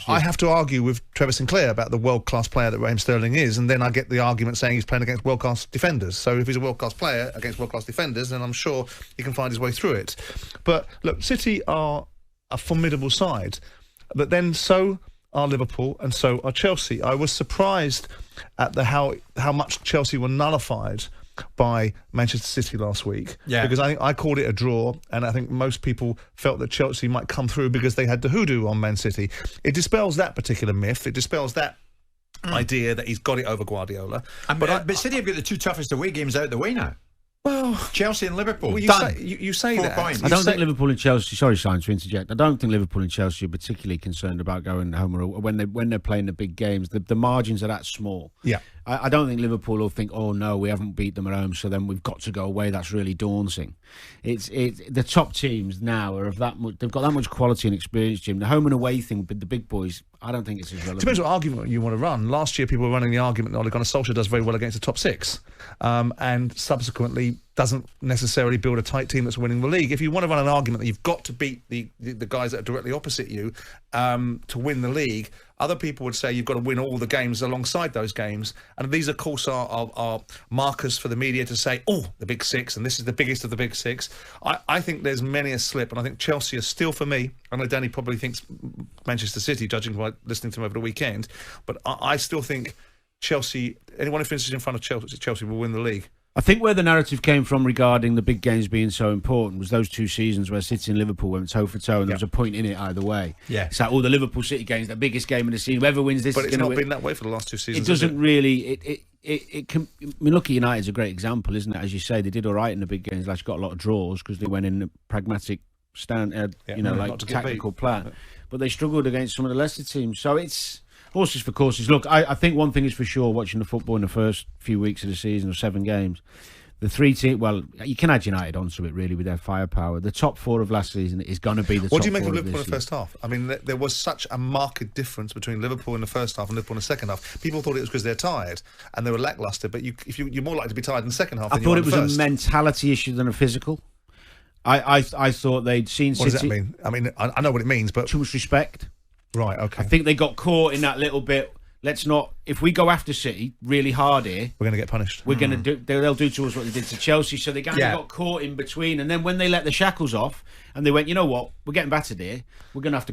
I have to argue with Trevor Sinclair about the world-class player that Raheem Sterling is, and then I get the argument saying he's playing against world-class defenders. So if he's a world-class player against world-class defenders, then I'm sure he can find his way through it. But look, City are a formidable side, but then so are Liverpool and so are Chelsea. I was surprised at how much Chelsea were nullified by Manchester City last week, because I called it a draw, and I think most people felt that Chelsea might come through because they had the hoodoo on Man City. It dispels that particular myth. It dispels that idea that he's got it over Guardiola. But City have got the two toughest away games out the way now. Well, Chelsea and Liverpool. Well, you say 4 that. points. I don't think Liverpool and Chelsea. Sorry, Simon, to interject. I don't think Liverpool and Chelsea are particularly concerned about going home or when they're playing the big games. The margins are that small. Yeah. I don't think Liverpool will think, oh no, we haven't beat them at home, so then we've got to go away. That's really daunting. It's the top teams now are of that much. They've got that much quality and experience, Jim. The home and away thing with the big boys, I don't think it's as relevant. Depends what argument you want to run. Last year, people were running the argument that Ole Gunnar Solskjaer does very well against the top six, and subsequently doesn't necessarily build a tight team that's winning the league. If you want to run an argument that you've got to beat the guys that are directly opposite you to win the league, other people would say you've got to win all the games alongside those games. And these, of course, are markers for the media to say, oh, the big six, and this is the biggest of the big six. I think there's many a slip, and I think Chelsea are still, for me, I know Danny probably thinks Manchester City, judging by listening to him over the weekend, but I still think Chelsea, anyone who finishes in front of Chelsea will win the league. I think where the narrative came from regarding the big games being so important was those 2 seasons where City and Liverpool went toe for toe, and there was a point in it either way. Yeah. It's like, the Liverpool City game's the biggest game of the season. Whoever wins this but is going to win. But it's not been that way for the last 2 seasons. It doesn't really. It can. I mean, look at United's a great example, isn't it? As you say, they did all right in the big games. Like, got a lot of draws because they went in a pragmatic tactical plan. But they struggled against some of the lesser teams. So it's horses for courses. Look, I think one thing is for sure, watching the football in the first few weeks of the season, or 7 games, the 3 teams, well, you can add United onto it, really, with their firepower. The top 4 of last season is going to be the top 4 What do you make of of Liverpool in this the first half? I mean, there was such a marked difference between Liverpool in the first half and Liverpool in the second half. People thought it was because they're tired and they were lacklustre, but you're more likely to be tired in the second half than you are in the first. I thought it was a mentality issue than a physical. I thought they'd seen City... What does that mean? I mean, I know what it means, but... Too much respect. Right, okay. I think they got caught in that little bit... Let's not. If we go after City really hard here, we're going to get punished. We're going to do. They'll do to us what they did to Chelsea. So they kind of got caught in between. And then when they let the shackles off, and they went, you know what, we're getting battered here. We're going to have to go